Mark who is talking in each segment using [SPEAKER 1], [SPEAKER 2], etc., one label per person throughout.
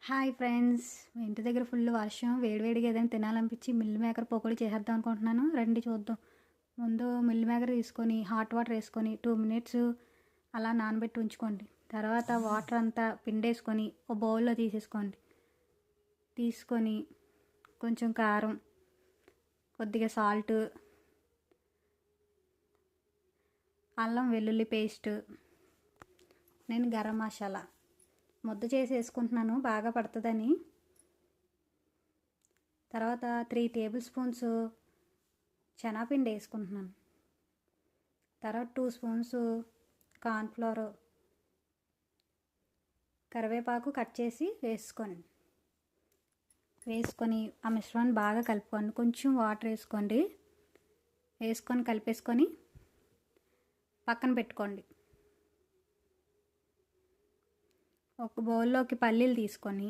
[SPEAKER 1] Hi friends! మీ ఇంటి దగ్గర full వర్షం. వేడివేడిగా ఏదైనా తినాలనిపించి మిల్ మేకర్ పకోడీ చేసేద్దాం అనుకుంటున్నాను. రండి చూద్దాం. ముందు మిల్ మేకర్ తీసుకొని హాట్ వాటర్ వేసుకొని 2 మినిట్స్ అలా నానబెట్టి ఉంచుకోండి. తర్వాత వాటర్ అంతా పిండేసుకొని ఒక బౌల్లో తీసేసుకోండి. తీసుకొని కొంచెం కారం, కొద్దిగా సాల్ట్, అల్లం వెల్లుల్లి పేస్ట్, నేను గరం మసాలా ముద్ద చేసి వేసుకుంటున్నాను బాగా పడుతుందని. తర్వాత 3 టేబుల్ స్పూన్స్ శనగపిండి వేసుకుంటున్నాను. తర్వాత 2 స్పూన్స్ కార్న్ఫ్లోర్, కరివేపాకు కట్ చేసి వేసుకొని ఆ మిశ్రమాన్ని బాగా కలుపుకోండి. కొంచెం వాటర్ వేసుకోండి. వేసుకొని కలిపేసుకొని పక్కన పెట్టుకోండి. ఒక బౌల్లోకి పల్లీలు తీసుకొని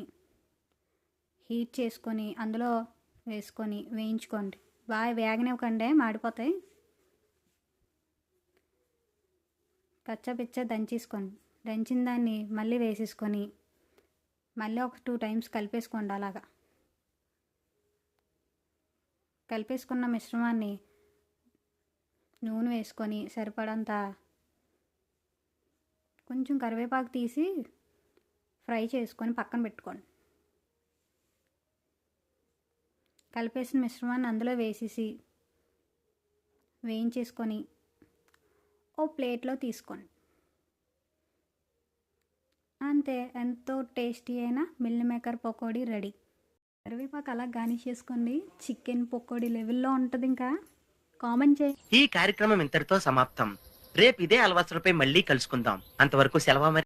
[SPEAKER 1] హీట్ చేసుకొని అందులో వేసుకొని వేయించుకోండి. బాగా వేగనివ్వకండి, మాడిపోతాయి. కచ్చపిచ్చ దంచేసుకోండి. దంచిన దాన్ని మళ్ళీ వేసేసుకొని మళ్ళీ ఒక 2 టైమ్స్ కలిపేసుకోండి. అలాగా కలిపేసుకున్న మిశ్రమాన్ని నూనె వేసుకొని సరిపడంత కొంచెం కరివేపాకు తీసి ఫ్రై చేసుకొని పక్కన పెట్టుకోండి. కలిపేసిన మిశ్రమాన్ని అందులో వేసేసి వేయించేసుకొని ఓ ప్లేట్లో తీసుకోండి. అంతే, ఎంతో టేస్టీ అయిన మిల్ మేకర్ పకోడీ రెడీ. కరివేపాకు అలా గార్నిష్ చేసుకోండి. చికెన్ పకోడీ లెవెల్లో ఉంటుంది. ఇంకా కామెంట్ చేయి.
[SPEAKER 2] ఈ కార్యక్రమం ఇంతటితో సమాప్తం. రేపు ఇదే అలవాసులపై మళ్ళీ కలుసుకుందాం. అంతవరకు సెలవు.